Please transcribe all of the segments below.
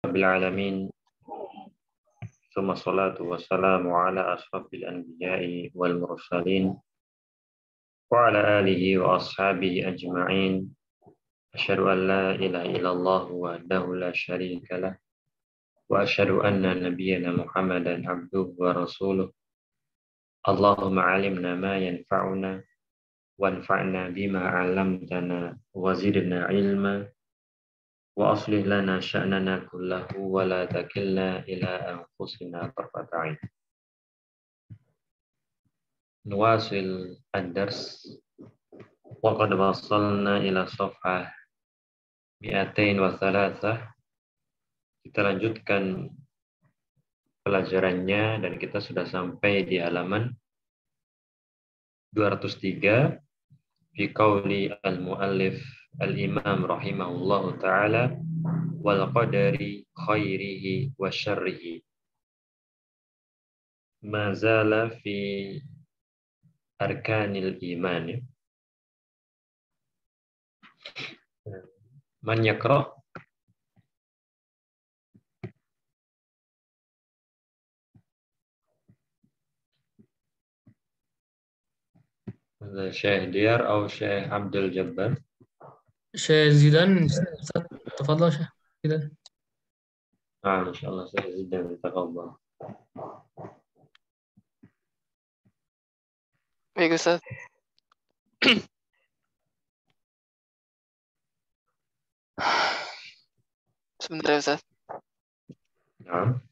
رب العالمين ثم الصلاة والسلام على أشرف الأنبياء والمرسلين وعلى آله وأصحابه أجمعين أشهد أن لا إله إلا الله وحده لا شريك له وأشهد أن نبينا محمدا عبده ورسوله اللهم علمنا ما ينفعنا وانفعنا بما علمتنا وزدنا علما وأصلح لنا شأننا كله ولا تكلنا إلى أنفسنا طرفة عين. نواصل الدرس وقد وصلنا إلى صفحة 203. Kita lanjutkan pelajarannya dan kita sudah sampai di halaman 203 fi qauli al-muallif al-imam rahimahullahu ta'ala wal qadari khairihi wa syarrihi ma zala fi arkanil iman. Man yaqra? Syekh Diyar atau Syekh Abdul Jabbar? Syekh Zidan, tafadhal Syekh Zidan. Insyaallah Syekh Zidan, tafadhal. Baik Ustaz. Sebentar ya Ustaz. Nah.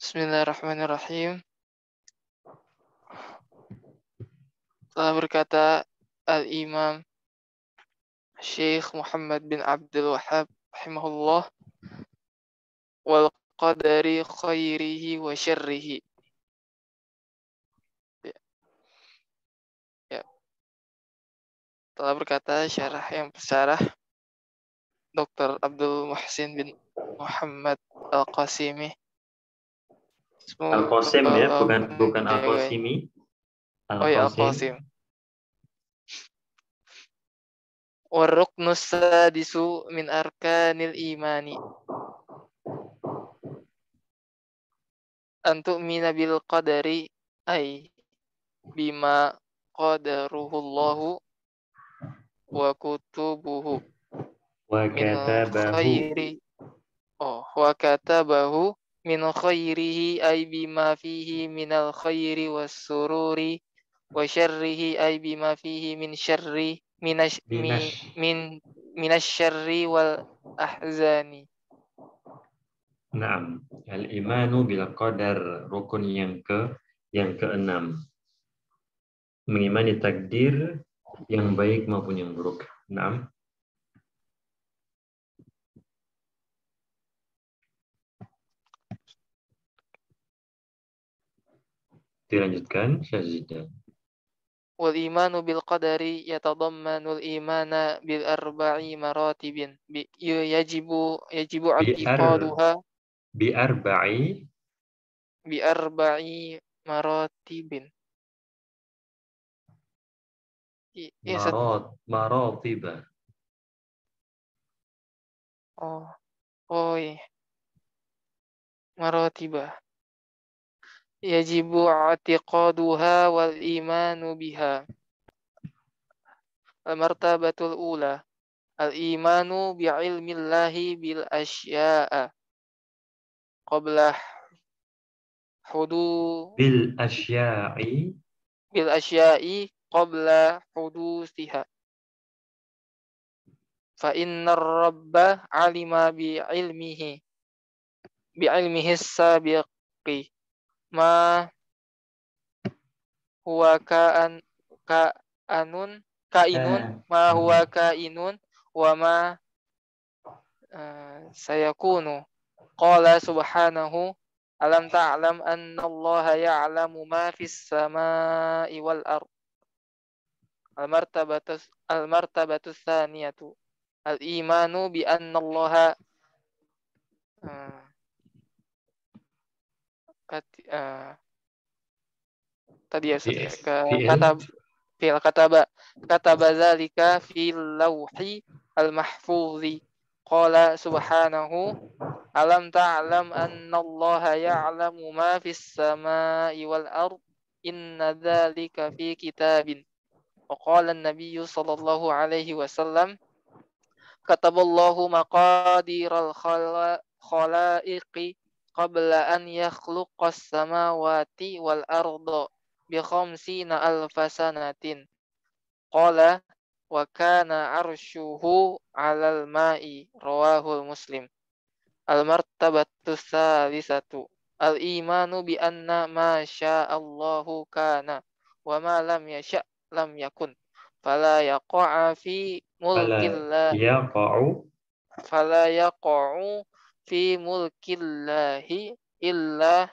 Bismillahirrahmanirrahim. Telah berkata Al-Imam Syekh Muhammad bin Abdul Wahhab rahimahullah wal qadari khairihi wa syarrihi. Ya. Telah berkata yang bersyarah Dr. Abdul Muhsin bin Muhammad Al-Qasimi. Al-Qasim ya, bukan Al-Qasimi. Oh ya, Al-Qasim. Warruknus sadisu min arkanil imani. Antu'mina bil qadari ay bima qadaruhullahu wa kutubuhu Wa min katabahu. khairi. Wa katabahu min khairihi ay bima fihi minal khairi was sururi wa syarrihi ay bima fihi min syarri minasyarri wal ahzani. Naam, al-imanu bil qadar, rukun yang keenam. Mengimani takdir yang baik maupun yang buruk. Naam. Dilanjutkan Syazidah. Wal imanu bil qadari yatadammanul imana bil arba'i maratibin yajibu i'tiqaduha bi arba'i maratibin. Maratiba. Iya. Maratiba. Yajibu i'tiqaduha wal imanu biha. Al-martabatul ula al-imanu bi'ilmillahi bil asya'a qabla bil asya'i qabla hudusiha. Fa innar rabba alima bi'ilmihi sabiqi ma huwa kainun ma huwa kainun wa ma sayakunu. Qala subhanahu alam ta'lam anna Allah ya'lamu ma fis samai wal ard. Al-martabatu tsaniyatu al-imanu bi anna Allah tadi ya Ustaz. Fi'il. Kataba dzalika fil lauhi al-mahfuzi. Qala subhanahu alam ta'lam anna Allah ya'lamu ma fis samai wal ard inna dzalika fi kitabin. Wa qala an-nabiy sallallahu alaihi wasallam kataballahu maqadiral khalaiqi qabla an yakhluqas samawati wal arda bi khamsina alfa sanatin. Qala wa kana arshuhu 'alal ma'i rawahul Muslim. Al-martabatu tsalisatu al-imanu bi anna ma sya'allahu kana wa ma lam yasha' lam yakun. Fala yaqa'a fi mulkillah fala yaqa'u fi mulkillahi illa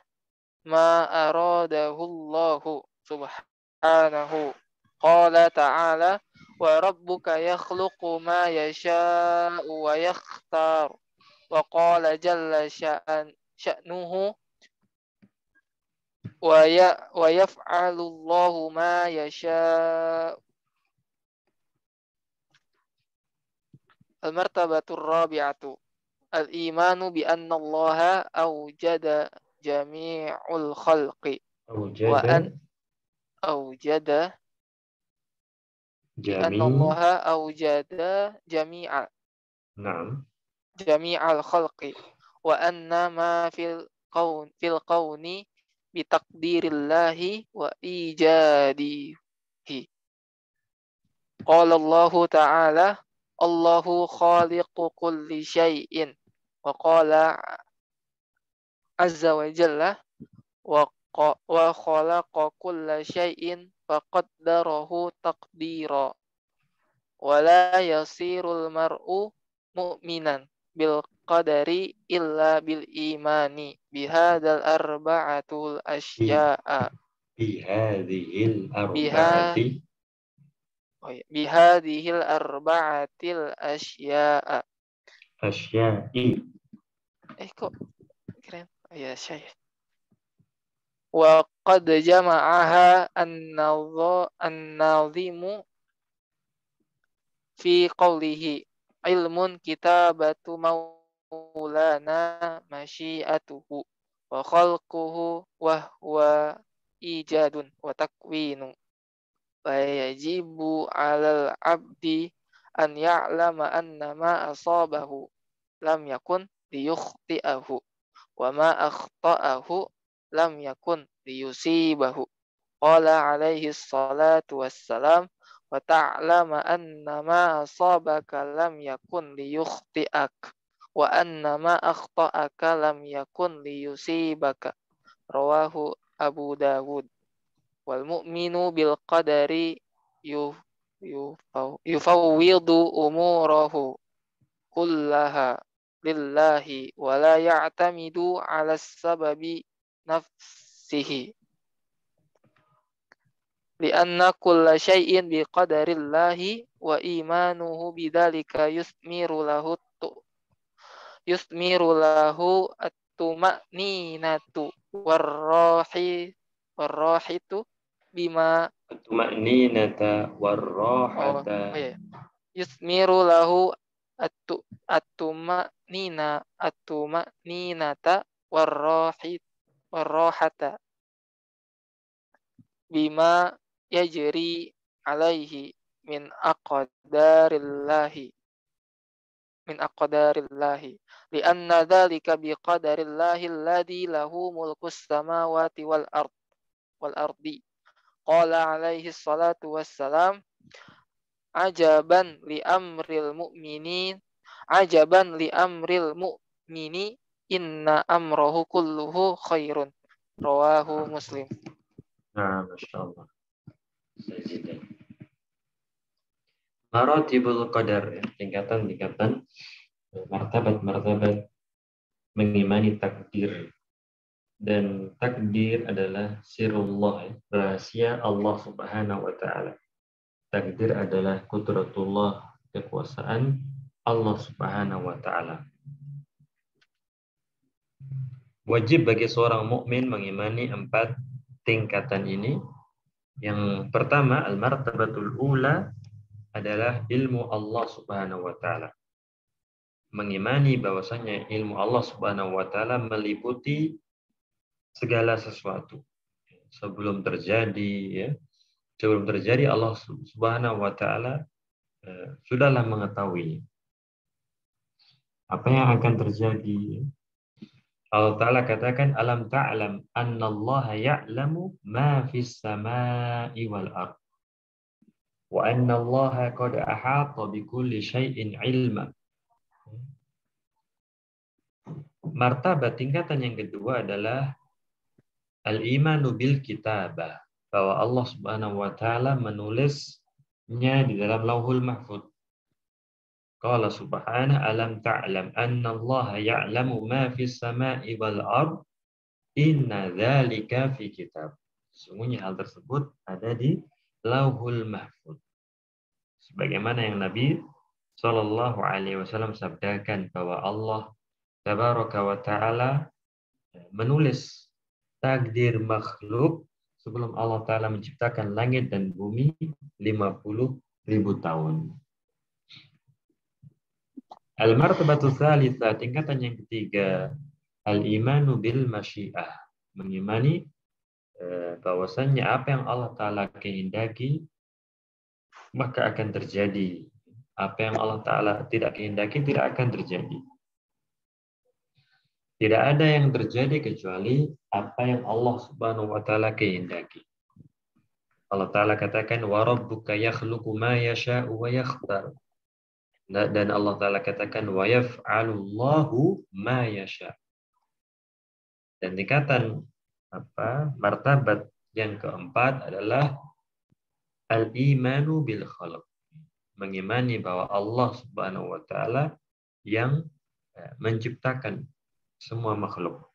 ma aradahu Allahu subhanahu. Qala ta'ala wa rabbuka yakhluqu ma yasha'u wa yakhtar. Wa qala jalla sya'nuhu wa yaf'alu Allahu ma yasha'u. Al-martabatur rabi'atu al-imanu bi anna Allah awjada jami'ul khalqi wa an awjada bi anna Allah awjada jami'al khalqi wa anna ma fil qawni bi taqdirillahi wa ijadihi. Qala Allah ta'ala Allahu khaliqu kulli syai'in wa qala azza wa jalla wa khalaqa kulla syai'in faqaddarahu taqdira wa la yasirul mar'u mu'minan bil qadari illa bil imani bihadzal arba'atul asya'a bihadhil arba'atil asya'a. Kok keren? Ya, syai. Wa qad jama'aha an-nazimu fi qawlihi ilmun kitabatu maulana masyiatuhu wa khalquhu wa huwa ijadun wa takwinu. Fayajibu 'alal 'abdi an ya'lama anna ma asabahu lam yakun liyukhti'ahu wa ma akhta'ahu lam yakun liyusibahu. Qala alaihi salatu wassalam wa ta'lama anna ma asabaka lam yakun liyukhti'ak wa anna ma akhta'aka lam yakun liyusibaka. Rawahu Abu Dawud. Wal mu'minu bil qadari yufawwidu umurahu kullaha lillahi wa la ya'tamidu 'ala sababi nafsihi li'anna kulla syai'in bi qadarillahi wa imanuhu bidzalika yusmiru lahu at-tuma'ninatu warrahitu bima at-tuma'ninata warrahata yusmiru lahu at-tuma'ninata warrahata bima yajri alaihi min aqdarillahi lianna dzalika biqadarillahi alladzi lahu mulkus samawati wal ardi. Qala alaihi salatu wassalam ajaban li amril mu'mini inna amrahu kulluhu khairun. Rawahu Muslim. Nah, masyaallah. Maratibul qadar, tingkatan-tingkatan martabat-martabat mengimani takdir. Dan takdir adalah sirullah, rahasia Allah Subhanahu wa taala. Takdir adalah qudratullah, kekuasaan Allah Subhanahu wa taala. Wajib bagi seorang mukmin mengimani 4 tingkatan ini Yang pertama, al-martabatul ula adalah ilmu Allah Subhanahu wa taala. Mengimani bahwasanya ilmu Allah Subhanahu wa taala meliputi segala sesuatu. Sebelum terjadi ya, sebelum terjadi Allah Subhanahu wa taala sudahlah mengetahui apa yang akan terjadi. Allah Ta'ala katakan, alam ta'lam annallaha ya'lamu ma fis sama'i wal ard. Wa annallaha qad ahata bikulli syai'in ilma. Martabat tingkatan yang kedua adalah al-imanu bil kitabah. Bahwa Allah Subhanahu wa Ta'ala menulisnya di dalam Lauhul Mahfuz. Qala subhanahu alam ta'lam annallaha ya'lamu ma fis sama'i wal ard. Inna dzalika fi kitab. Sesungguhnya hal tersebut ada di Lauhul Mahfuz. Sebagaimana yang Nabi Shallallahu Alaihi Wasallam sabdakan bahwa Allah Tabaraka wa Taala menulis takdir makhluk sebelum Allah Taala menciptakan langit dan bumi 50.000 tahun. Al-martabatu tsalitsah, tingkatan yang ketiga, al-imanu bil masyiah, mengimani bahwasannya apa yang Allah Ta'ala kehendaki maka akan terjadi. Apa yang Allah Ta'ala tidak kehendaki tidak akan terjadi. Tidak ada yang terjadi kecuali apa yang Allah Subhanahu wa Ta'ala kehendaki. Allah Ta'ala katakan wa rabbuka yakhluqu ma yasha'u wa yakhtar. Dan Allah Ta'ala katakan wa yaf'alullahu ma yasha'. Dan tingkatan martabat yang keempat adalah al-imanu bil khalq. Mengimani bahwa Allah Subhanahu wa Ta'ala yang menciptakan semua makhluk.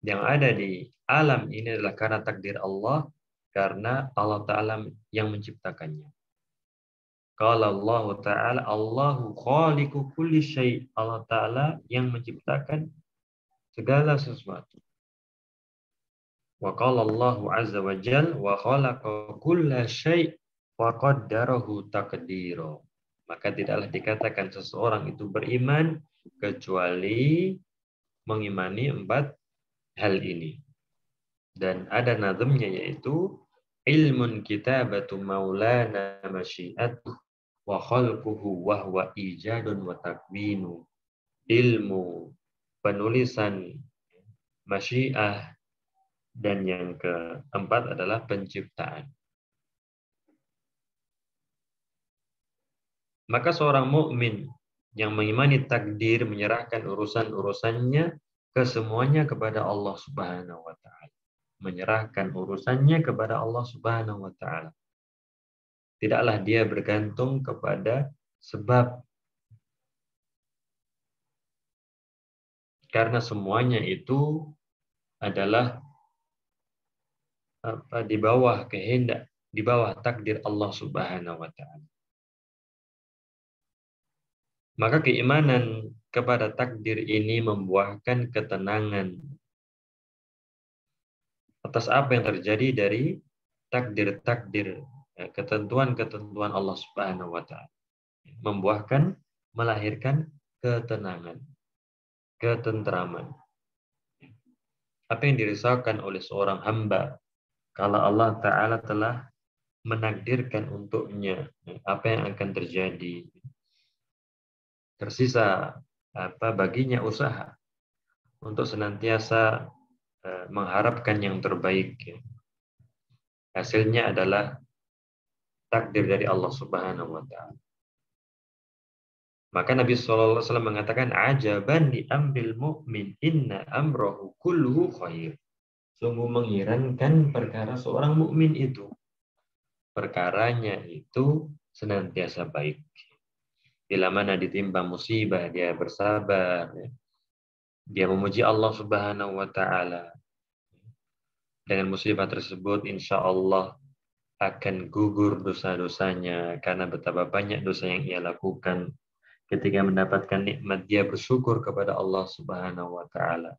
Yang ada di alam ini adalah karena takdir Allah, karena Allah Ta'ala yang menciptakannya. Qala Allah Ta'ala, Allahu khaliqu kulli syai'. Allah Ta'ala yang menciptakan segala sesuatu. Wa qala Allah azza wa jalla wa khalaqa kulla syai' wa qaddarahu taqdira. Maka tidaklah dikatakan seseorang itu beriman kecuali mengimani 4 hal ini. Dan ada nazamnya, yaitu ilmun kitabatu maulana masyiatu wa khalquhu wa huwa ijadun wa takwinu. Ilmu penulisan masyiah, dan yang keempat adalah penciptaan. Maka seorang mukmin yang mengimani takdir menyerahkan urusan-urusannya kesemuanya kepada Allah Subhanahu wa Ta'ala. Menyerahkan urusannya kepada Allah Subhanahu wa Ta'ala. Tidaklah dia bergantung kepada sebab, karena semuanya itu adalah di bawah kehendak, di bawah takdir Allah Subhanahu wa Ta'ala. Maka keimanan kepada takdir ini membuahkan ketenangan atas apa yang terjadi dari takdir-takdir, ketentuan-ketentuan Allah Subhanahu wa Ta'ala. Membuahkan, melahirkan ketenangan, ketentraman. Apa yang dirisaukan oleh seorang hamba kalau Allah Ta'ala telah menakdirkan untuknya apa yang akan terjadi. Tersisa baginya usaha untuk senantiasa mengharapkan yang terbaik. Hasilnya adalah takdir dari Allah Subhanahu wa Ta'ala. Maka Nabi SAW mengatakan, ajaban li amril mu'min inna amrahu kulluhu khair. Sungguh mengherankan perkara seorang mukmin itu. Perkaranya itu senantiasa baik. Bila mana ditimpa musibah, dia bersabar. Dia memuji Allah Subhanahu wa Ta'ala. Dengan musibah tersebut, insya Allah akan gugur dosa-dosanya. Karena betapa banyak dosa yang ia lakukan. Ketika mendapatkan nikmat, dia bersyukur kepada Allah Subhanahu wa Ta'ala.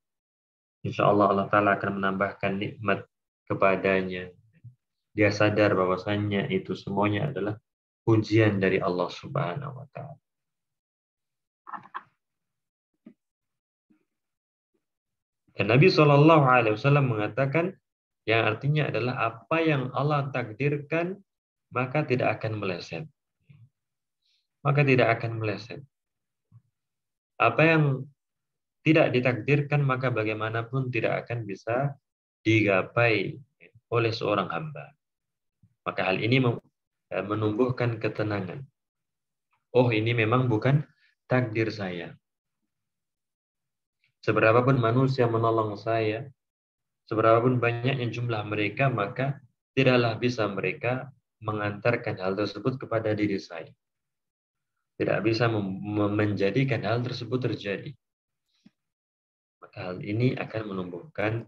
Insya Allah Allah Ta'ala akan menambahkan nikmat kepadanya. Dia sadar bahwasannya itu semuanya adalah ujian dari Allah Subhanahu wa taala. Dan Nabi SAW mengatakan yang artinya adalah apa yang Allah takdirkan maka tidak akan meleset. Maka tidak akan meleset. Apa yang tidak ditakdirkan maka bagaimanapun tidak akan bisa digapai oleh seorang hamba. Maka hal ini menumbuhkan ketenangan. Oh, ini memang bukan takdir saya. Seberapapun manusia menolong saya, seberapapun banyaknya jumlah mereka, maka tidaklah bisa mereka mengantarkan hal tersebut kepada diri saya. Tidak bisa menjadikan hal tersebut terjadi. Maka hal ini akan menumbuhkan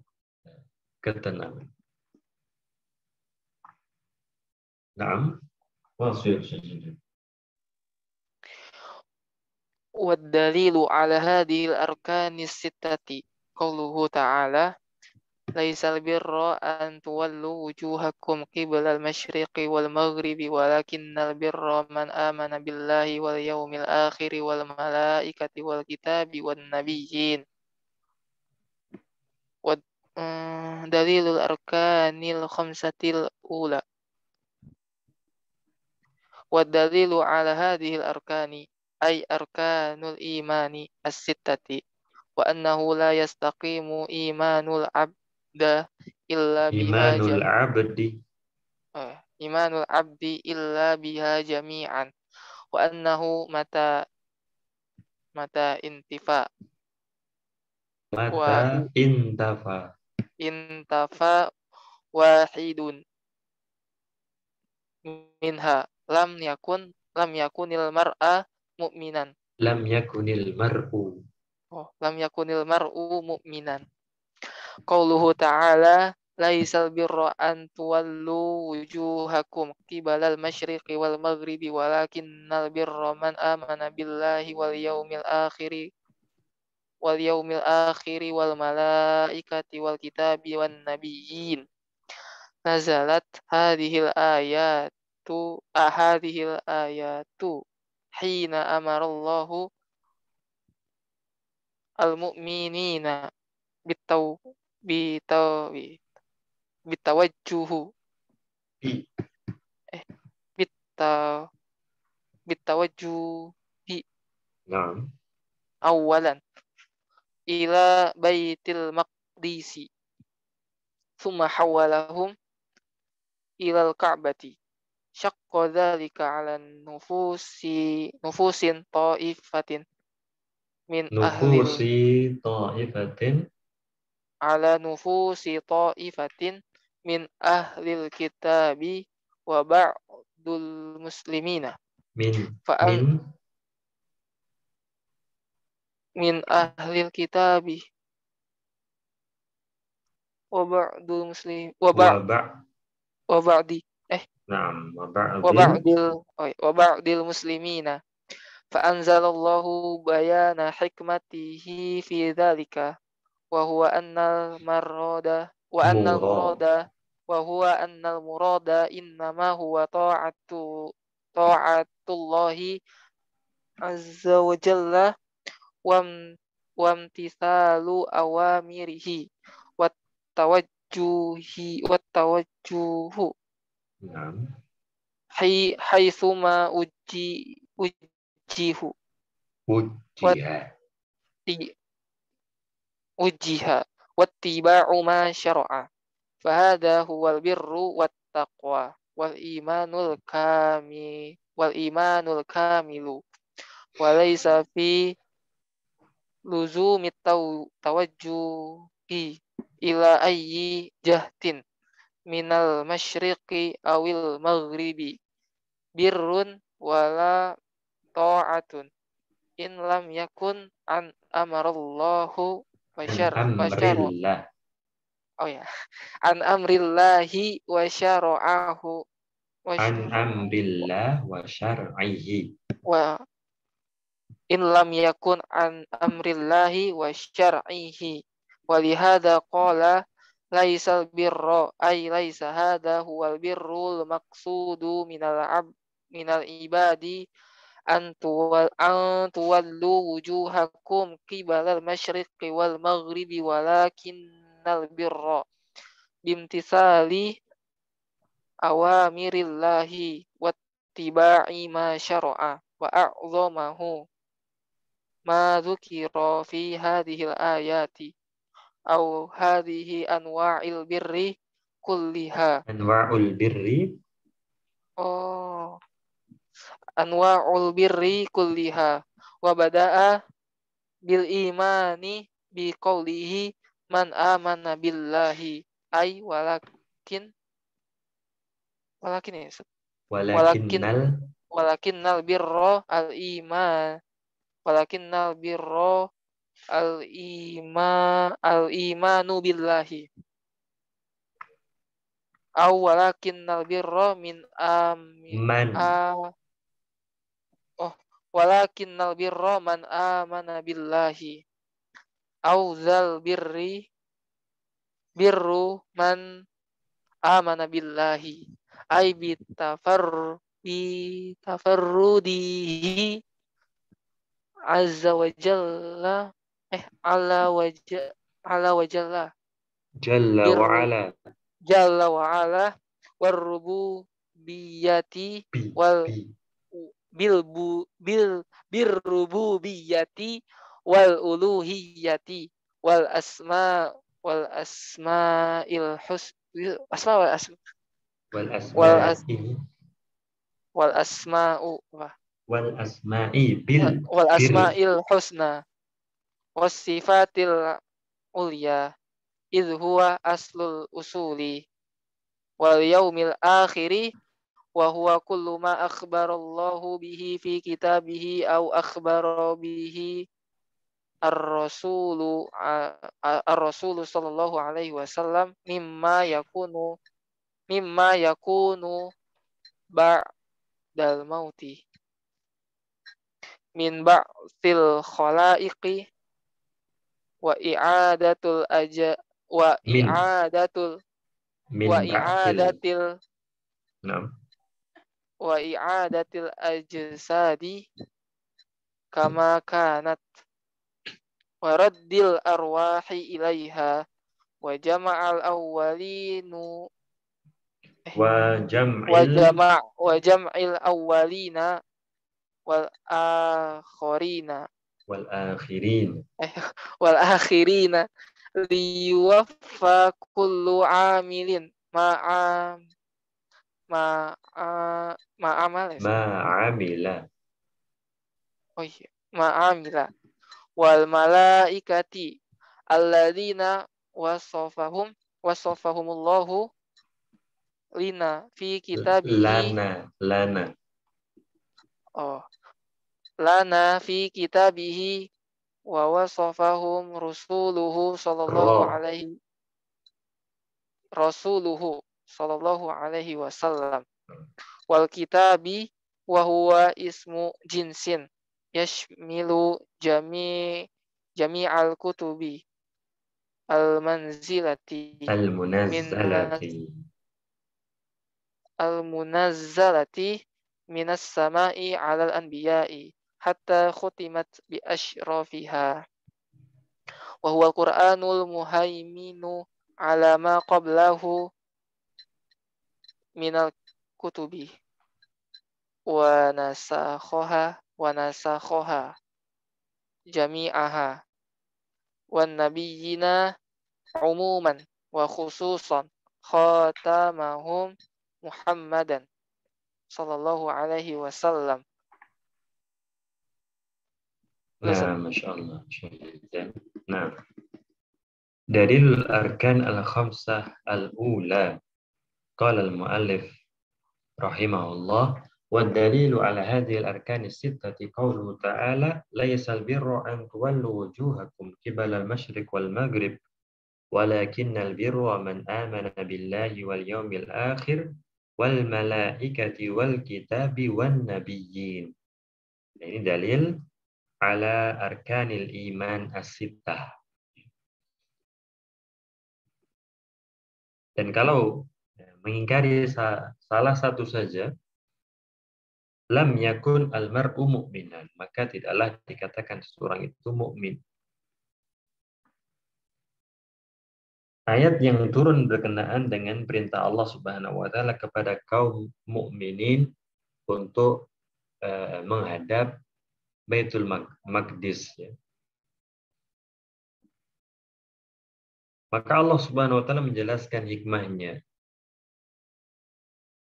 ketenangan. Naam, wasir saja. والدليل على هذه الأركان الستة قوله تعالى ليس البر أن تولوا وجوهكم قبل المشرق والمغرب ولكن البر من آمن بالله واليوم الآخر والملائكة والكتاب والنبيين دليل الأركان الخمسة الأولى والدليل على هذه الأركان أي أركان الإيمان الستة وأنه لا يستقيم إيمان العبد إلا بها إيمان العبد إلا بها جميعا وأنه متى انتفى واحد منها لم يكن المرء مؤمنا لم يكن المرء مؤمنا قوله تعالى ليس البر أن تولوا وجوهكم قبل المشرق والمغرب ولكن البر من آمن بالله واليوم الآخر والملائكة والكتاب والنبيين نزلت هذه الآيات حين أمر الله المؤمنين بالتوجه أولا إلى بيت المقدس ثم حولهم إلى الكعبة شق ذلك على نفوس طائفة من أهل الكتاب وبعض المسلمين من أهل الكتاب وبعض المسلمين وبعض المسلمين فأنزل الله بيان حكمته في ذلك وهو أن المراد إنما هو طاعة الله عز وجل وامتثال أوامره والتوجه حيثما وجه واتباع ما شرع فهذا هو البر والتقوى والإيمان الكامل وليس في لزوم التوجه إلى أي جهة من المشرق أو المغرب بر ولا طاعة إن لم يكن عن أمر الله عن أمر الله وشرعه إن لم يكن عن أمر الله وشرعه ولهذا قال laisal birra ay laisa hadha huwal birrul maqsudu minal ibadi an tuwallu wujuhakum qibalal masyriqi wal maghribi walakinnal birra bimtisali awamirillahi wattiba'i ma syara'a wa a'zamahu ma dzukira fi hadhil ayati aw hadhihi anwa'il birri kulliha. Anwa'ul birri. Oh, anwa'ul birri kulliha wa bada'a bil imani bi qawlihi man amana billahi ay walakin ya walakinnal birra al iman walakinnal birra al imanu billahi aw walakinnal birra min Man. walakinnal birra man amana billahi aw zal birru man amana billahi ay bitafarrudihi azza wa jalla ala wajalla Jalla wa birru ala. jalla wa ala warrububiyyati wal birrububiyyati wal uluhiyyati wal asma'il husna was sifatil ulya idh huwa aslul usuli wal yaumil akhiri wa huwa kullu ma akhbarallahu bihi fi kitabihi aw akhbara bihi ar-rasulu sallallahu alaihi wasallam mimma yakunu ba'dal mauti min ba'thil khalaiqi wa i'adatul ajsadi kama kanat wa raddil arwahi ilaiha wa jam'al awwalinu wa jam'il awwalina wal akhirina liyuwaffa kullu amilin ma'amila wal malaikati alladzina wasafahumullahu lina fi kitabihi lana fi kitabihi wa wasafahum rasuluhu sallallahu alaihi wasallam wal kitabi wa huwa ismu jinsin yashmilu jami'al kutubi al-munazzalati minas sama'i 'alal anbiya'i hatta khutimat bi ashrafiha wa huwa al-Qur'anul muhaiminu 'ala ma qablahu minal kutubi wa nasakhoha jami'aha wan nabiyyina umuman wa khususan khatamahum Muhammadan sallallahu alaihi wasallam. Nah, Masya Allah. Nah, dalil arkan al-khamsah al-ula. Qala al-muallif rahimahullah wa dalilu ala hadhihi al-arkan as-sittati qawluhu ta'ala laysal birra an tuwallu wujuhakum qibala al-masyriq wal maghrib walakinnal birra man amana billahi wal yawmil akhir wal malaikati wal kitabi wan nabiyyin. Nah, ini dalil ala arkanil iman as-sittah. Dan kalau mengingkari salah satu saja, lam yakun almar'u mu'minan, maka tidaklah dikatakan seseorang itu mukmin. Ayat yang turun berkenaan dengan perintah Allah Subhanahu wa taala kepada kaum mukminin untuk menghadap Baitul Maqdis, ya. Maka Allah Subhanahu wa taala menjelaskan hikmahnya.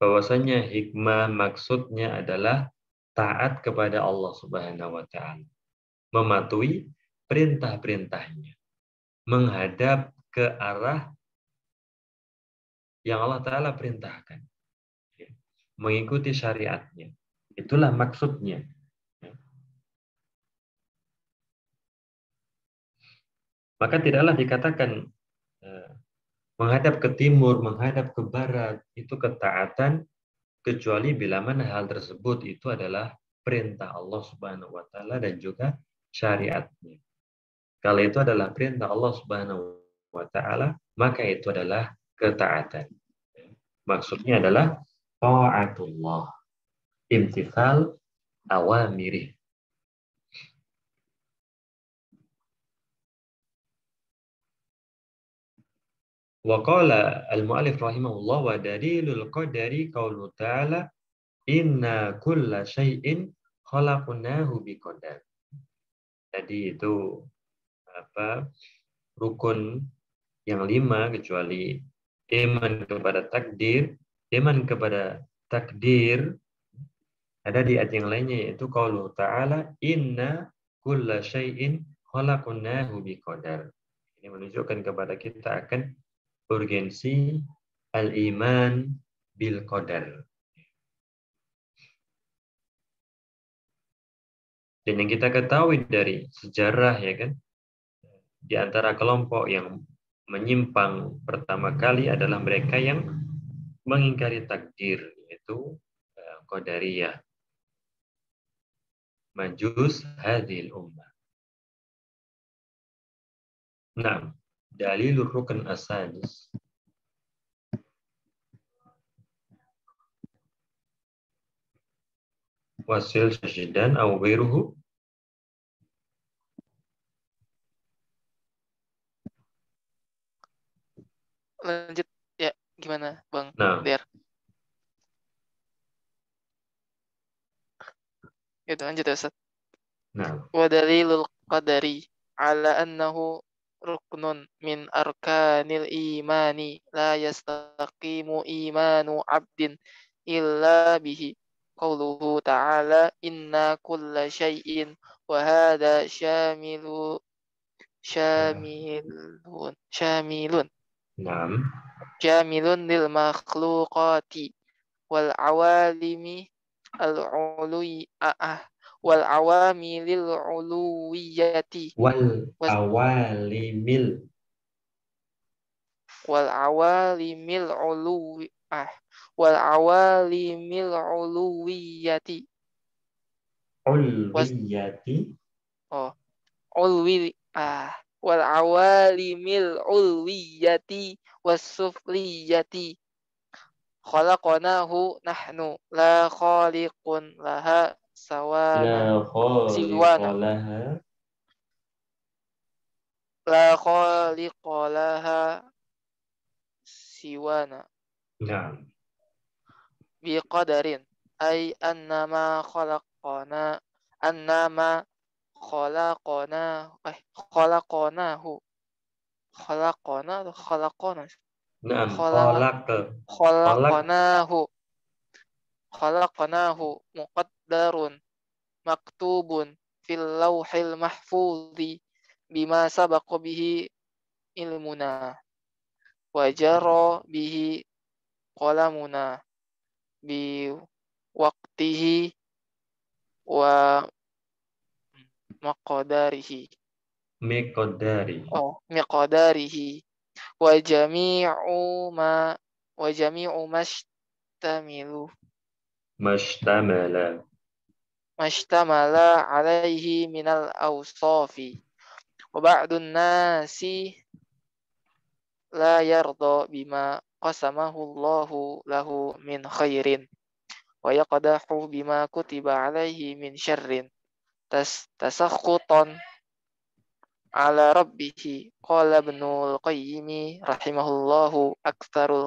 Bahwasanya hikmah maksudnya adalah taat kepada Allah Subhanahu wa taala, mematuhi perintah-perintahnya, menghadap ke arah yang Allah taala perintahkan, ya. Mengikuti syariatnya. Itulah maksudnya. Maka tidaklah dikatakan menghadap ke timur, menghadap ke barat, itu ketaatan, kecuali bila mana hal tersebut itu adalah perintah Allah Subhanahu wa taala dan juga syariatnya. Kalau itu adalah perintah Allah Subhanahu wa taala, maka itu adalah ketaatan. Maksudnya adalah ta'atullah, imtithal awamirih. Wa qala al-mu'allif rahimahullah wa dalilul qadari qaulu ta'ala inna kulla syai'in khalaqnahu biqadar. Jadi itu rukun yang 5 kecuali iman kepada takdir. Iman kepada takdir ada di ayat yang lainnya, yaitu qaulu ta'ala inna kulla syai'in khalaqnahu biqadar. Ini menunjukkan kepada kita akan urgensi al-iman bil qadar. Dan yang kita ketahui dari sejarah, ya kan, di antara kelompok yang menyimpang pertama kali adalah mereka yang mengingkari takdir, yaitu Qadariyah, majus hadhil ummah. Nah, dalilur rukun as-sadis. Wasil syajidan au ghairuhu. Lanjut ya, gimana Bang Nah, Der? Gitu, lanjut ya Ustaz. nah, Wa dalilul qadari ala annahu ruknun min arkanil imani la yastaqimu imanu abdin illa bihi. Qauluhu ta'ala inna kulla syai'in wa hadha syamilun nah, jamilun lil makhluqati wal awalimi wal awamilil uluwiyati wal awalimil wal awalimil uluwi wal awalimil uluwiyati was ulwiyati ulwi wal awalimil ulwiyati wasufliyati khalaqnahu nahnu la khaliqun laha la siwana khaliqalaha. la khaliqalaha siwana Nah, biqadarin ay annama khalaqana khalaqnahu nah, khala- khalaq khalaqnahu khalaqnahu muqaddarun maktubun fil lauhil mahfudhi bima sabaqa bihi ilmuna wa jara bihi qalamuna bi waqtihi wa maqdarihi miqdarihi wa jami'u mashtamala alaihi minal awsafi wa ba'dun nasi la yarda bima qasamahu Allahu lahu min khairin wa yaqdahu bima kutiba alaihi min syarrin tasakhutan ala rabbihi. Qala Ibnul Qayyim rahimahullahu aktsarul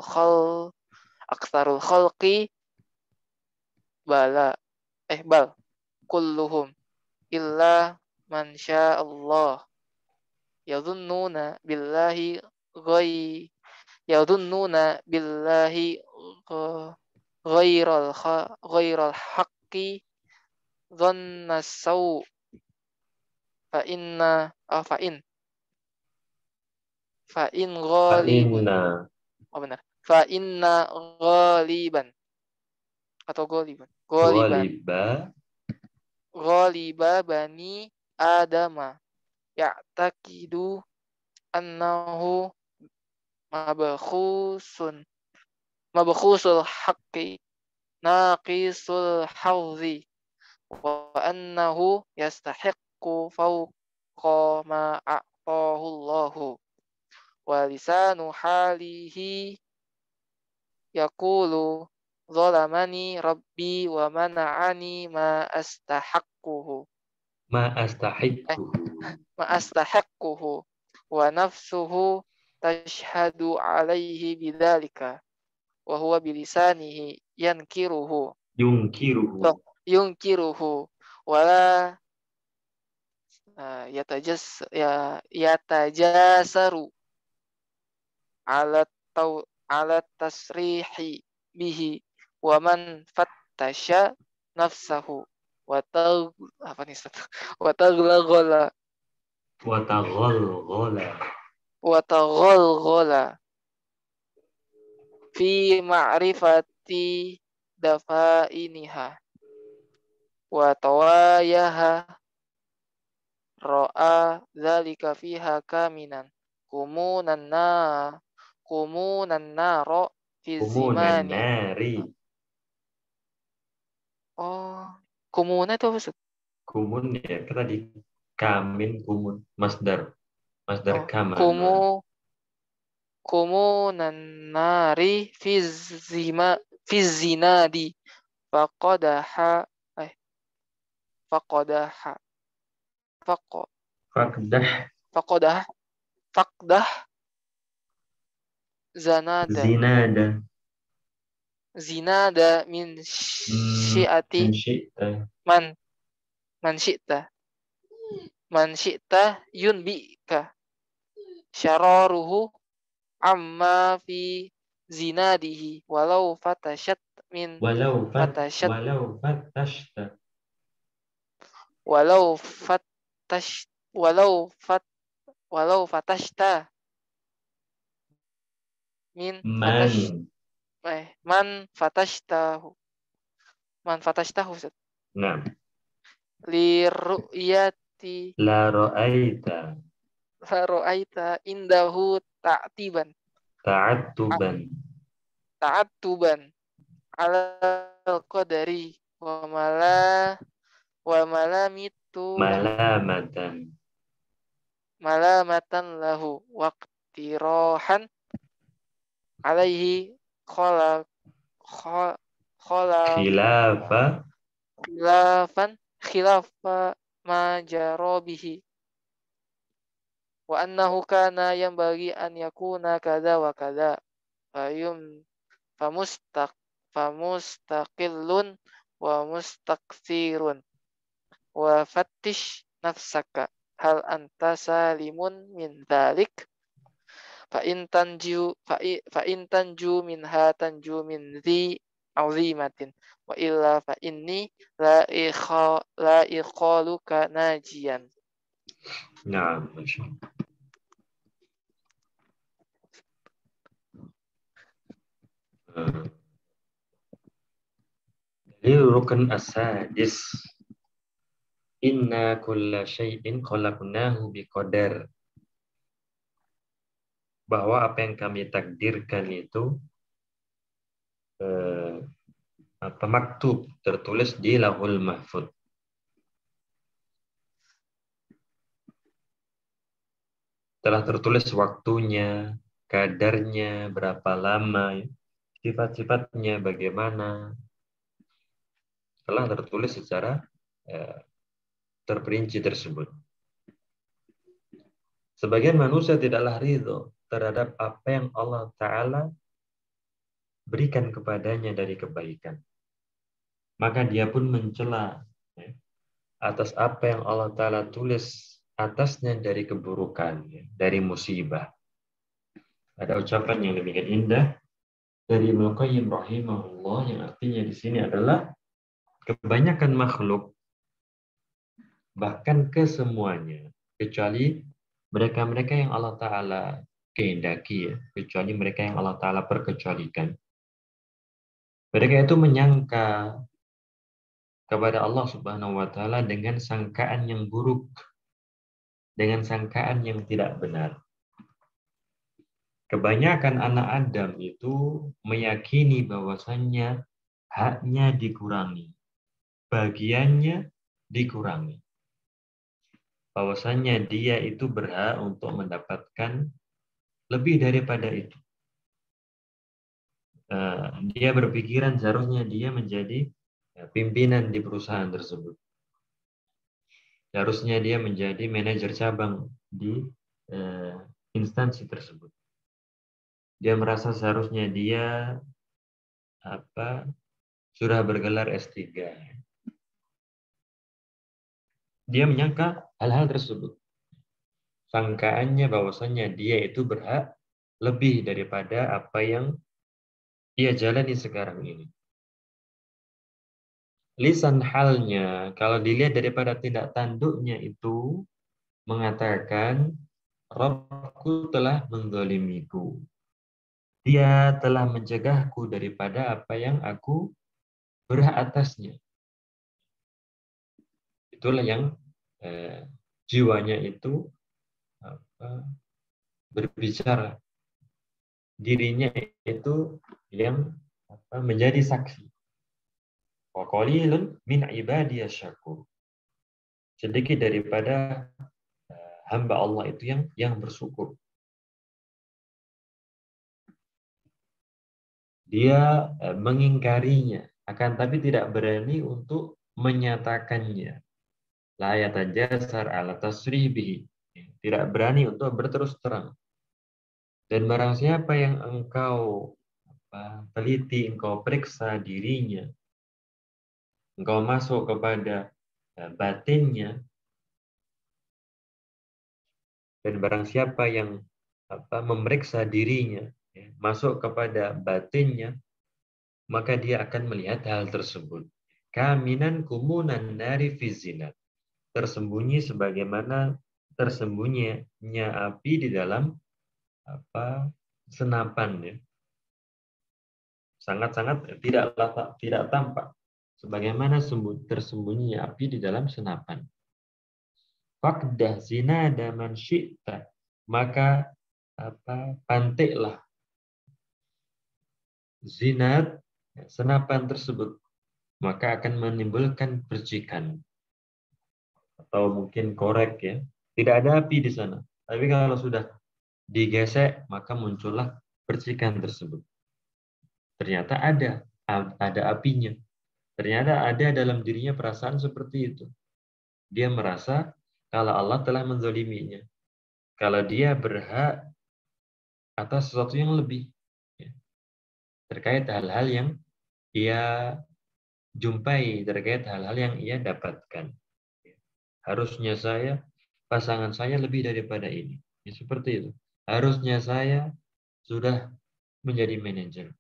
khalqi bal kulluhum illa man Allah yadhunnuna billahi ghairal haqqi dhanna saw fa inna fa in ghalibun benar fa inna ghaliban atau ghaliba bani adama ya'taqidu annahu mabkhusul haqqi naqisul hawzi wa annahu yastahiqqu fawqa ma a'tahu Allahu wa lisanu halihi yaqulu zalamani rabbi wa mana'ani ma astahaqquhu wa nafsuhu tashhadu alaihi bidzalika wa huwa bilisanihi yunkiruhu wala yatajasaru ala tasrihi bihi wa man fattasha nafsahu wa taghalghala fi ma'rifati dafainiha wa tawayaha ra'a dzalika fiha kaminan kumunan naro fi zimani. Kumuna itu apa? Kumun ya, kan tadi kamin kumun masdar kaman. Kumunan nari fi zinadi faqadaha zinada min syi'ati man syi'ta yunbika syararuhu amma fi zinadihi walau fatashta min man fatashtahu Nah, li ru'yati la ra'aita indahu ta'attuban ala qadari wa malamatan lahu waqtirahan alaihi khilafa ma jarabihi wa annahu kana yanbaghi an yakuna kadza wa kadza famustaqillun wa mustakthirun wa fattish nafsaka hal anta salimun min dzalik fa in tanju minha tanju min dhi azimatin wa illa fa inni la iqaluka najian. Nah, masyaallah. Dalil rukun as-sadis inna kulla syai'in khalaqnahu biqadar, bahwa apa yang kami takdirkan itu maktub, tertulis di Lauhul Mahfuz. Telah tertulis waktunya, kadarnya berapa lama, sifat-sifatnya bagaimana, telah tertulis secara terperinci tersebut. Sebagian manusia tidaklah ridho terhadap apa yang Allah Ta'ala berikan kepadanya dari kebaikan. Maka dia pun mencela atas apa yang Allah Ta'ala tulis atasnya dari keburukan, dari musibah. Ada ucapan yang demikian indah dari Ibnu Qayyim rahimahullah yang artinya di sini adalah kebanyakan makhluk, bahkan kesemuanya, kecuali mereka-mereka yang Allah Ta'ala kehendaki, kecuali mereka yang Allah Ta'ala perkecualikan. Mereka itu menyangka kepada Allah Subhanahu wa Ta'ala dengan sangkaan yang buruk, dengan sangkaan yang tidak benar. Kebanyakan anak Adam itu meyakini bahwasannya haknya dikurangi, bagiannya dikurangi. Bahwasannya dia itu berhak untuk mendapatkan lebih daripada itu. Dia berpikiran seharusnya dia menjadi pimpinan di perusahaan tersebut. Seharusnya dia menjadi manajer cabang di instansi tersebut. Dia merasa seharusnya dia sudah bergelar S3. Dia menyangka hal-hal tersebut. Sangkaannya bahwasannya dia itu berhak lebih daripada apa yang dia jalani sekarang ini. Lisan halnya, kalau dilihat daripada tindak tanduknya itu, mengatakan, Rabbku telah menzalimiku. Dia telah mencegahku daripada apa yang aku berhak atasnya. Itulah yang jiwanya itu berbicara. Dirinya itu yang menjadi saksi. Wa qalilun min ibadiyasy syakur. Sedikit daripada hamba Allah itu yang bersyukur. Dia mengingkarinya, akan tapi tidak berani untuk menyatakannya. La yatajasar ala tasribihi. Tidak berani untuk berterus terang. Dan barang siapa yang engkau teliti, engkau periksa dirinya, engkau masuk kepada batinnya, dan barang siapa yang memeriksa dirinya, masuk kepada batinnya, maka dia akan melihat hal tersebut. Kaminan kumunan nari fizinat. Tersembunyi sebagaimana tersembunyinya api di dalam senapan, ya. Sangat-sangat tidak tampak. Sebagaimana tersembunyinya api di dalam senapan. Faqdah zina daman syi'ta. Maka pantiklah zinat senapan tersebut, maka akan menimbulkan percikan atau mungkin korek, ya. Tidak ada api di sana, tapi kalau sudah digesek maka muncullah percikan tersebut. Ternyata ada apinya. Ternyata ada dalam dirinya perasaan seperti itu. Dia merasa kalau Allah telah menzaliminya, kalau dia berhak atas sesuatu yang lebih, ya. Terkait hal-hal yang ia jumpai, terkait hal-hal yang ia dapatkan. Harusnya pasangan saya lebih daripada ini. Ya, seperti itu. Harusnya saya sudah menjadi manajer.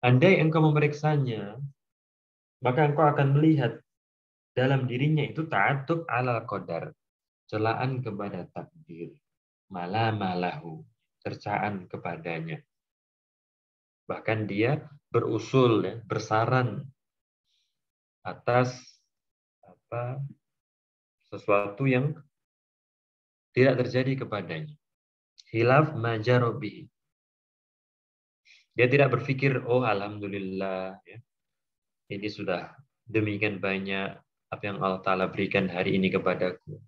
Andai engkau memeriksanya, maka engkau akan melihat dalam dirinya itu ta'attub alal qadar, celaan kepada takdir, malahu, cercaan kepadanya. Bahkan dia berusul, ya, bersaran atas sesuatu yang tidak terjadi kepadanya. Khilaf majarobi. Dia tidak berpikir, oh alhamdulillah, ya, ini sudah demikian banyak apa yang Allah Ta'ala berikan hari ini kepadaku.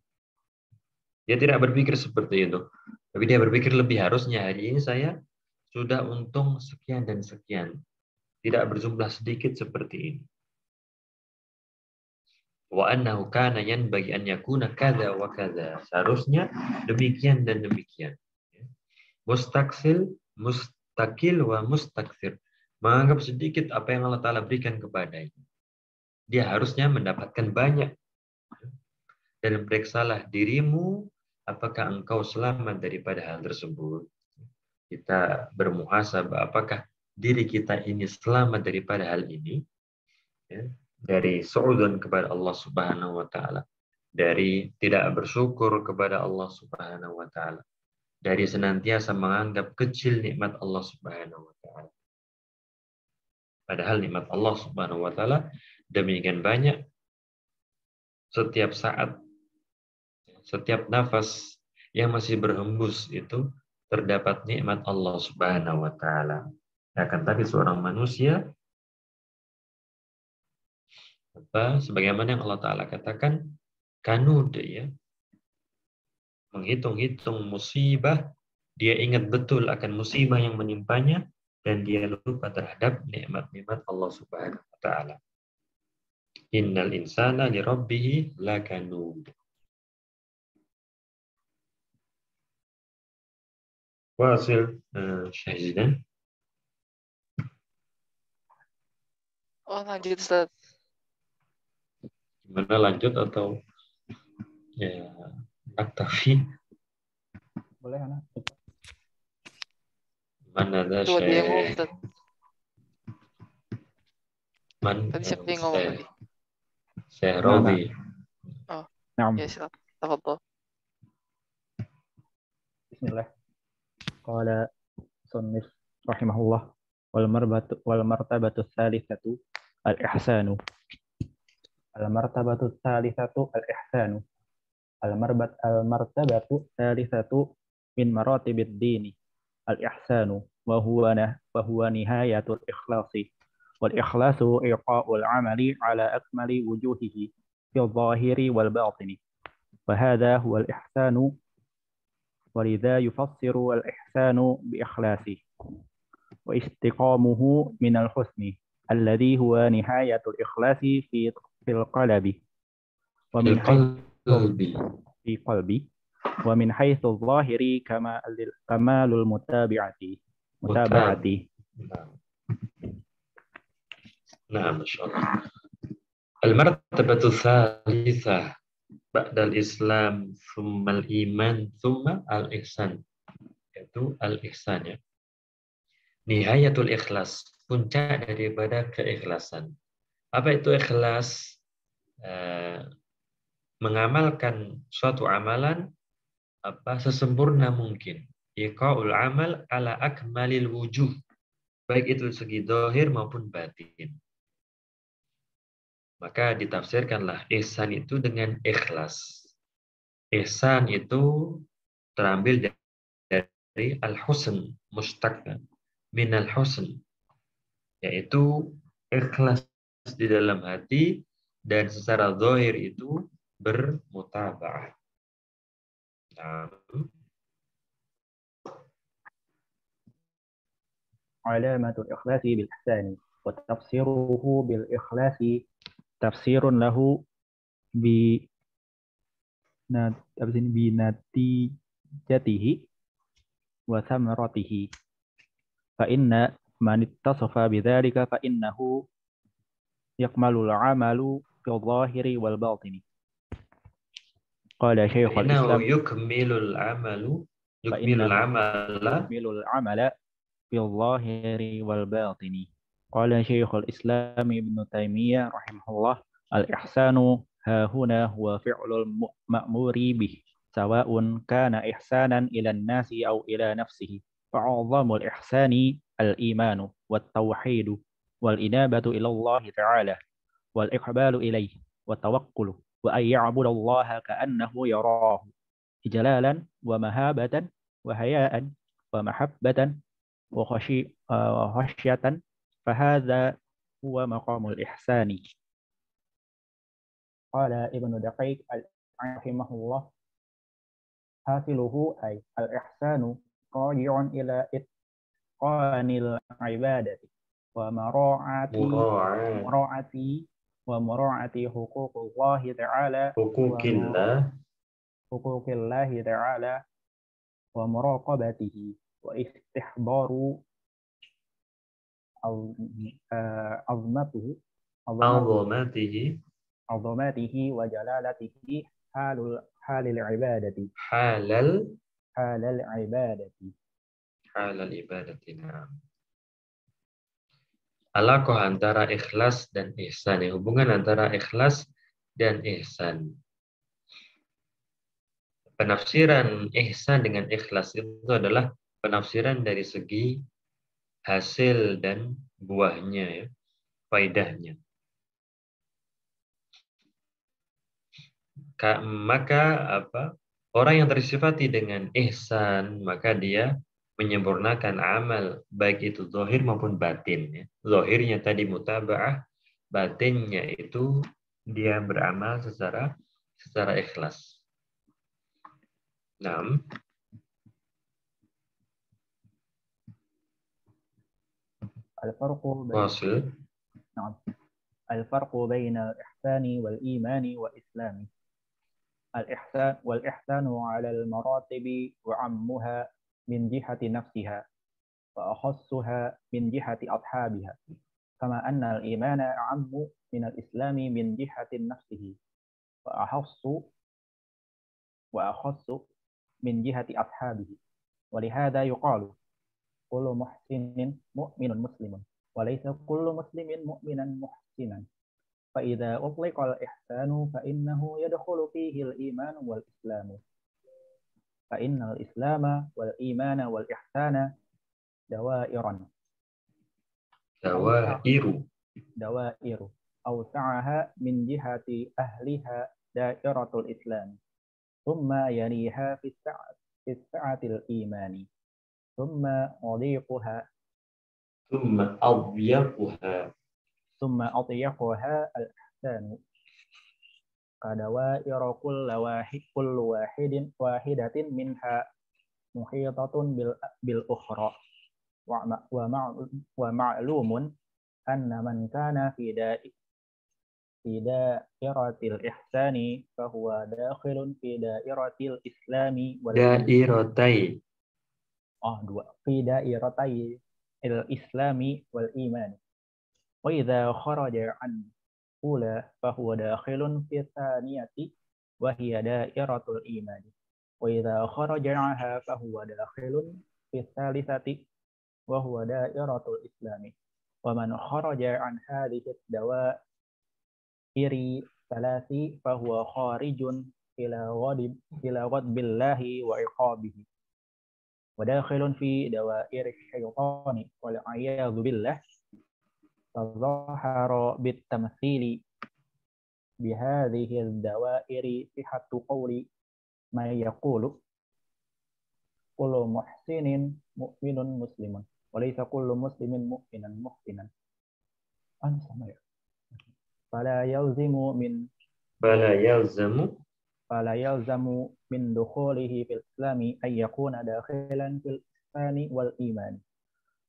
Dia tidak berpikir seperti itu. Tapi dia berpikir lebih, harusnya hari ini saya sudah untung sekian dan sekian. Tidak berjumlah sedikit seperti ini. Wa annahu kana yanbaghi an yakuna kadza wa kadza. Seharusnya demikian dan demikian. Mustakil wa mustakthir. Menganggap sedikit apa yang Allah Ta'ala berikan kepadanya. Dia harusnya mendapatkan banyak. Dan periksalah dirimu, apakah engkau selamat daripada hal tersebut. Kita bermuhasabah, apakah diri kita ini selamat daripada hal ini. Ya, dari su'udzon kepada Allah Subhanahu wa Ta'ala, dari tidak bersyukur kepada Allah Subhanahu wa Ta'ala, dari senantiasa menganggap kecil nikmat Allah Subhanahu wa Ta'ala. Padahal nikmat Allah Subhanahu wa Ta'ala demikian banyak. Setiap saat, setiap nafas yang masih berhembus itu terdapat nikmat Allah Subhanahu wa Ta'ala. Akan tapi seorang manusia, sebagaimana yang Allah Ta'ala katakan, kanud, ya, menghitung-hitung musibah, dia ingat betul akan musibah yang menimpanya, dan dia lupa terhadap nikmat-nikmat Allah Subhanahu wa Ta'ala. Innal insana li rabbih lakanud. Wasil Syahidan. Oh, lanjut Ustaz. Gimana, lanjut atau ya aktafi? Boleh, anak. Mana ada Coba dia yang ngomong Syekh? Ustaz. Tadi siapa yang ngomong tadi? Syekh Robi. Oh, Naam. ya silakan. Tafadhol. Bismillah. Qala sunnif rahimahullah wal martabatu tsalitsatu al-ihsanu. Al martabatu tsalitsatu al-ihsanu. Al martabatu tsalitsatu min maratibid dini al-ihsanu wa huwa nihayatul ikhlasi. Wal ikhlasu iqa'ul amali ala akmali wujuhihi fil zahiri wal batini. Wa hadha huwa al-ihsanu. ولذا يفسر الإحسان بإخلاصه واستقامه من الحسن الذي هو نهاية الإخلاص في القلب ومن حيث في قلبي ومن حيث الظاهر كمال المتابعة. Nah, Masya Allah. Al-martabatu tsalitsah ba'dal Islam, tsummal iman, tsumma al-ihsan. Itu al-ihsan, ya. Nihayatul ikhlas, puncak daripada keikhlasan. Apa itu ikhlas? Mengamalkan suatu amalan sesempurna mungkin. Iqa'ul amal ala akmalil wujuh. Baik itu segi zahir maupun batin. Maka ditafsirkanlah ihsan itu dengan ikhlas. Ihsan itu terambil dari al-husn, mustaq min al-husn, yaitu ikhlas di dalam hati dan secara zahir itu bermutaba'ah. علامة الإخلاص بالإحسان وتفسيره بالإخلاص تفسير له بنتيجته وثمرته فإن من اتصف بذلك فإنه يكمل العمل في الظاهر والباطن. قال شيخ الإسلام يكمل العمل في الظاهر والباطن. قال شيخ الإسلام ابن تيمية رحمه الله الإحسان ها هنا هو فعل المأمور به سواء كان إحسانا إلى الناس أو إلى نفسه. فأعظم الإحسان الإيمان والتوحيد والإنابة إلى الله تعالى والإقبال إليه والتوكل وأن يعبد الله كأنه يراه إجلالا ومهابة وحياء ومحبة وخشية فهذا هو مقام الإحسان. قال ابن دقيق رحمه الله hasiluhu ay al-ihsanu raji'un ila itqanil ibadati wa Mura'at mura'ati mura'ati huquqillahi ta'ala hukukillah huquqillahi ta'ala wa muraqabatihi wa istihbaru azmatuhu azamatihi azamatihi wa jalalatihi halil ibadati halal halal ibadati. ibadati. Alaqah antara ikhlas dan ihsan, ya, hubungan antara ikhlas dan ihsan. Penafsiran ihsan dengan ikhlas itu adalah penafsiran dari segi hasil dan buahnya, ya, faedahnya. Maka orang yang tersifati dengan ihsan, maka dia menyempurnakan amal, baik itu zahir maupun batin. Ya. Zahirnya tadi mutaba'ah, batinnya itu dia beramal secara ikhlas. 6. Al-farqu baina al-ihsani wal-imani wa islami. Al-ihsanu 'ala al-maratibi wa 'ammuha min jihati nafsiha wa akhassuha min jihati ashabiha. Kama anna al-imana 'ammu min al-islami min jihati nafsihi wa akhassu min jihati ashabihi. Wa lihadha yuqalu kullu muhsinin mu'minun muslimun wa laysa kullu muslimin mu'minan muhsinan. Fa idza utliqa al-ihsanu fa innahu yadkhulu fihi al-iman wal islamu. Fa innal islama wal imana wal ihsana dawairan. Dawairu awsa'aha min jihati ahliha dairatul islam. Thumma yaniha fi sa'atil imani. Thumma adyaquha al-ihsanu. Kadawaira kullu wahidatin minha muhitatun bil ukhra. Wa ma'lumun anna man kana fi dairatil ihsani fahuwa dakhilun fi dairatil islami wal dairatai fi dairatai al-islami wal iman. Wa idza kharaja an ula fahuwa dakhilun fi thaniyati wa hiya dairatul iman. Wa idza kharaja anha fahuwa dakhilun fi thalithati wa huwa dairatul islami. Wa man kharaja an hadhihi dawairi thalathi fahuwa kharijun ila ghadbillahi wa iqabihi. Wa dakhilun fi dawairi syaitani wal a'yadhu billah. Tazahara bitamthili bihadhihi ad-dawairi sihhatu qawli ma yaqulu kullu muhsinin mu'minun muslimun wa laysa kullu muslimin mu'minan muhsinan. Fala yalzamu min dukhulihi fil islami ay yakuna dakhilan fil ihsani wal iman.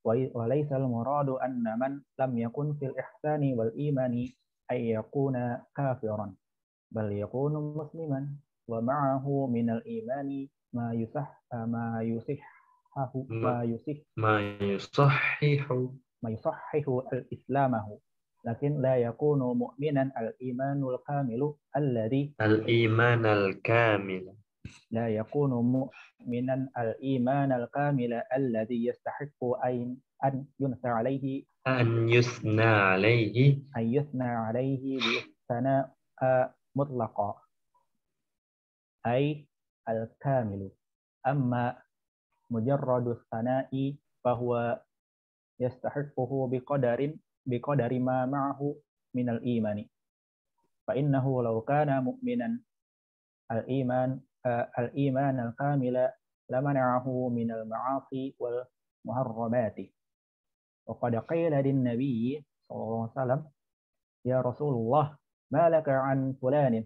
Wa laysa al-muradu anna man lam yakun fil ihsani wal imani ay yakuna kafiran, bal yakunu musliman wa ma'ahu min al-imani ma yusahhihu al-islamahu, lakin la yakunu mu'minan al-imanul kamilu alladhi لا يكون مؤمنا الإيمان الكامل الذي يستحق أن يثنى عليه بالثناء مطلقا أي الكامل. أما مجرد الثناء فهو يستحقه بقدر ما معه من الإيمان. فإنه لو كان مؤمنا الإيمان الكامل لمنعه من المعاصي والمحرمات. وقد قيل للنبي صلى الله عليه وسلم يا رسول الله ما لك عن فلان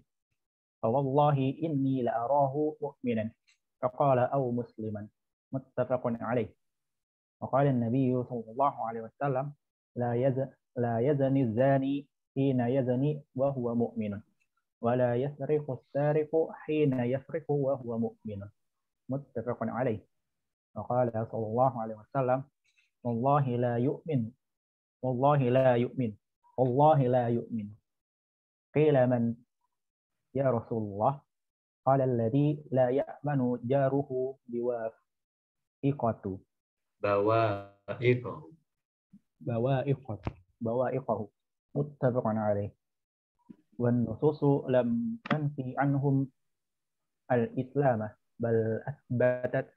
فوالله إني لأراه مؤمنا فقال أو مسلما متفق عليه. وقال النبي صلى الله عليه وسلم لا يزني الزاني حين يزني وهو مؤمن ولا يسرق السارق حين يسرق وهو مؤمن متفق عليه. وقال صلى الله عليه وسلم والله لا يؤمن والله لا يؤمن والله لا يؤمن. قيل من يا رسول الله؟ قال الذي لا يأمن جاره بوائقته بوائقه متفق عليه. والنصوص لم تنفي عنهم الإسلام بل أثبتت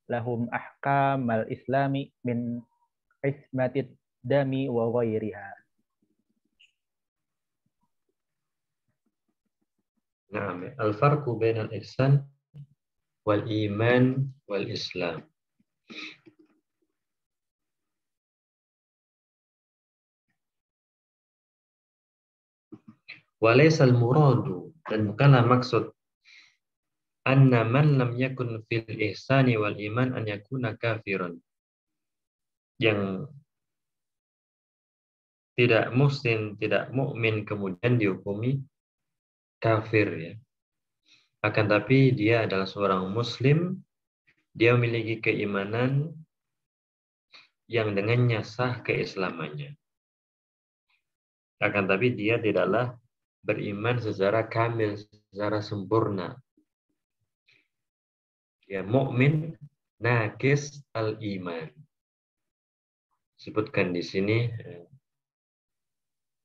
لهم أحكام الإسلام من عصمة الدم وغيرها. نعم. الفرق بين الإحسان والإيمان والإسلام. Walaysa al-muradu, dan bukanlah maksud anna man lam yakun fil ihsani wal iman an yakuna kafiran, yang tidak muslim, tidak mukmin kemudian dihukumi kafir, ya. Akan tapi dia adalah seorang muslim, dia memiliki keimanan yang dengannya sah keislamannya. Akan tapi dia tidaklah beriman secara kamil, secara sempurna. Ya, mukmin nakis al-iman. Sebutkan di sini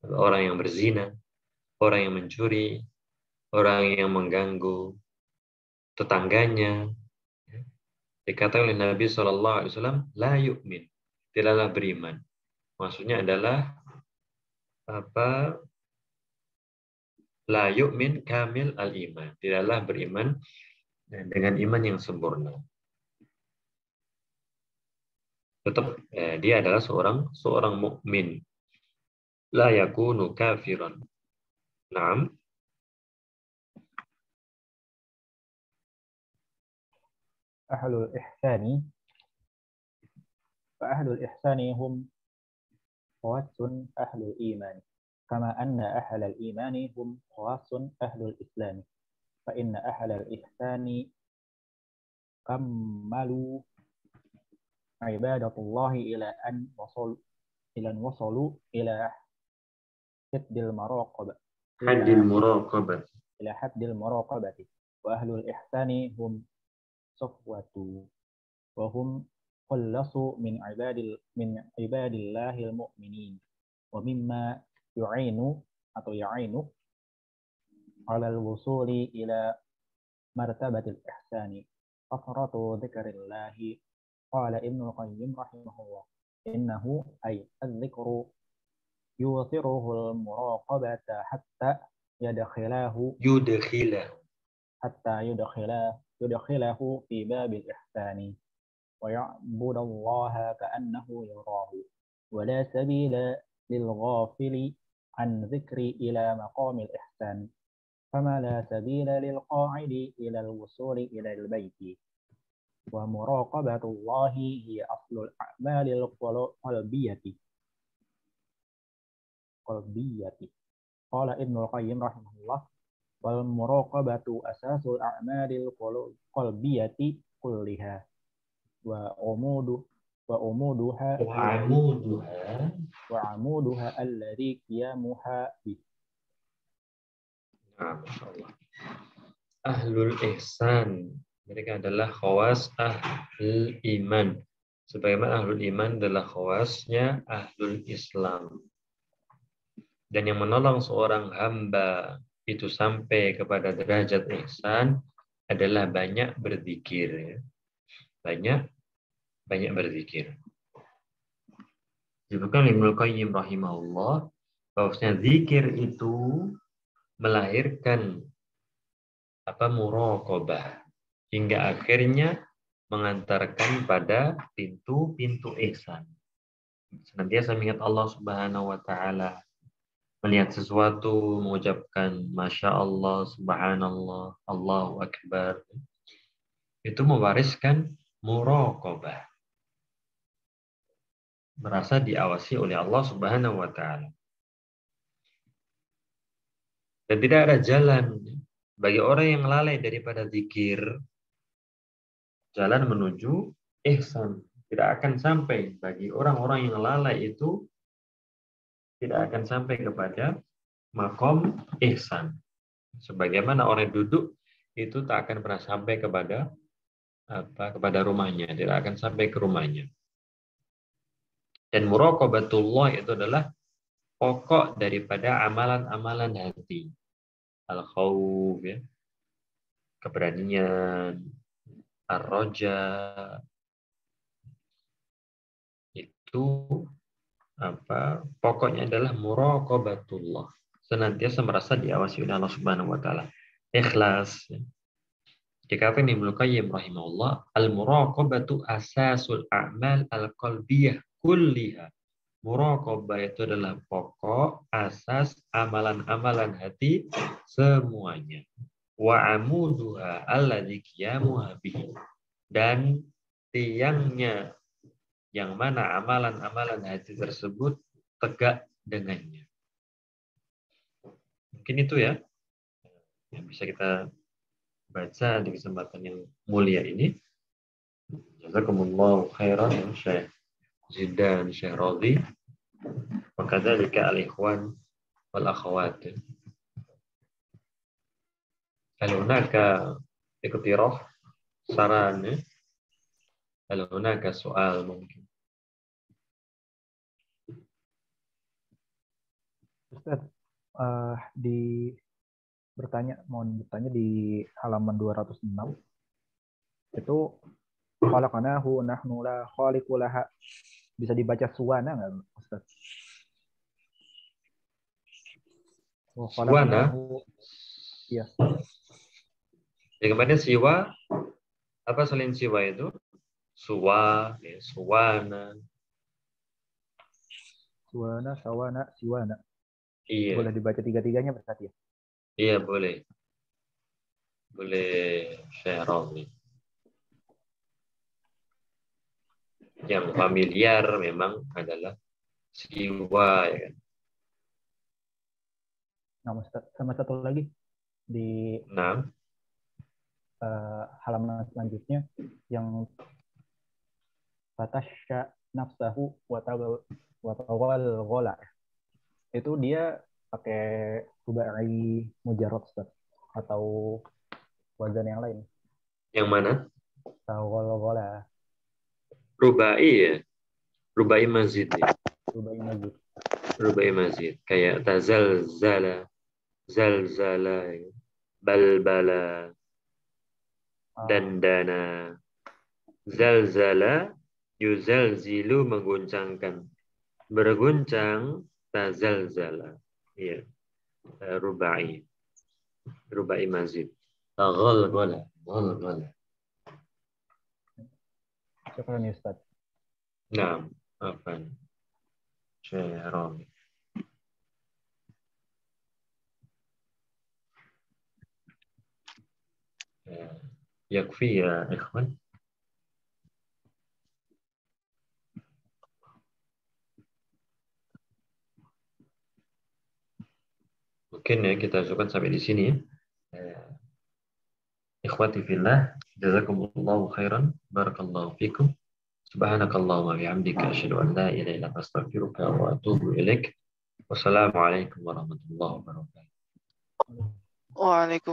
orang yang berzina, orang yang mencuri, orang yang mengganggu tetangganya. Dikatakan oleh Nabi SAW, la yu'min, tidaklah beriman. Maksudnya adalah apa? La yu'min kamil al-iman, tidaklah beriman dengan iman yang sempurna. Tetap dia adalah seorang mukmin. La yakunu kafiran. Naam. Ahlul ihsani fa ahlul ihsani hum khawasun ahlul iman kama anna ahlal imani hum khawasun ahlul islam. Fa inna ahlal ihsani kammalu ibadatullahi ila an wasalu ila haddil muraqabati wa ahlul ihsani hum safwatu wa hum khallasu min ibadillahil mu'minin wa mimma yu'inu ala al-wusuli ila martabatil ihsani kasratu dzikrillahi. Qala Ibnu Qayyim rahimahullah innahu ay adz-dzikru yusiruhu al-muraqabata hatta yudkhilahu fi babil ihsani wa ya'budallaha ka'annahu yarahu wa la sabila lil ghafili an dzikri ila maqamil ihsan kama la sabila lil qa'idi ila al-wusuli ila al-baiti. Wa muraqabatullahi hiya aslul a'malil qalbiyati. Qala Ibnu Qayyim rahimahullah wal muraqabatu asasul a'malil qalbiyati kulliha wa amuduha alladhi qiyamuha bi. Masyaallah. Ahlul ihsan, mereka adalah khawas ahlul iman. Sebagaimana ahlul iman adalah khawasnya ahlul Islam. Dan yang menolong seorang hamba itu sampai kepada derajat ihsan adalah banyak berzikir. Banyak berzikir. Disebutkan Ibnu Qayyim rahimahullah bahwasanya zikir itu melahirkan muraqabah hingga akhirnya mengantarkan pada pintu-pintu ihsan. Senantiasa mengingat Allah Subhanahu wa taala, melihat sesuatu, mengucapkan Masya Allah, Subhanallah, Allahu Akbar. Itu mewariskan muraqabah. Merasa diawasi oleh Allah Subhanahu wa Ta'ala. Dan tidak ada jalan bagi orang yang lalai daripada zikir, jalan menuju ihsan. Tidak akan sampai bagi orang-orang yang lalai itu, tidak akan sampai kepada makom ihsan. Sebagaimana orang duduk itu tak akan pernah sampai kepada rumahnya, tidak akan sampai ke rumahnya. Dan muraqabatullah itu adalah pokok daripada amalan-amalan hati. Al-khawf, ya, keberanian, ar-raja, itu pokoknya adalah muraqabatullah. Senantiasa merasa diawasi oleh Allah Subhanahu wa Ta'ala. Ikhlas. Ya. Dikatakan Ibnu Qayyim rahimahullah, al-muraqabatu asasul a'mal al-qalbiyah kulliha. Muraqabah itu adalah pokok, asas amalan-amalan hati semuanya. Wa amuduha alladzi qiyamuha bihi. Dan tiangnya yang mana amalan-amalan hati tersebut tegak dengannya. Mungkin itu ya yang bisa kita baca di kesempatan yang mulia ini. Jazakumullahu khairan Syekh Zidan, Syekh Radhi, wa kadzalika al-ikhwan wal akhawat. Hal hunaka iqtirah, saran, hal hunaka soal mungkin. Ustaz, mohon bertanya di halaman 206 itu khalaqnahu nahnu la khaliqu laha, bisa dibaca suwana nggak Ustaz? Suwana? Iya. Ya, kemudian siwa, apa selain siwa itu? Suwa, ya, suwana. Suwana, sawana, siwana. Iya. Boleh dibaca tiga-tiganya berarti ya? Iya, boleh. Boleh, Syekh Radhi. Yang familiar memang adalah siwa, ya kan? Nah, sama satu lagi di halaman selanjutnya yang fatasya nafsahu wa tawal ghola, itu dia pakai rubai mujarrad Ustaz atau wazan yang lain? Yang mana? Tawal ghola. Rubai ya. Rubai mazid ya. Rubai mazid. Rubai mazid. Kayak tazalzala, zalzala, balbala, dandana. Zalzala, yuzalzilu, mengguncangkan. Berguncang, tazalzala. Iya. Rubai. Rubai mazid. Ghalghala. Syukran Ustaz. Nah, apa? Syekh Rami. Yakfi ya ikhwan. Mungkin ya kita cukupkan sampai di sini ya. Ikhwati fillah, jazakumullahu khairan, barakallahu fikum. Subhanakallahumma bihamdika asyhadu an la ilaha illa anta astaghfiruka wa atubu ilaik. Wassalamualaikum warahmatullahi wabarakatuh. Waalaikumsalam.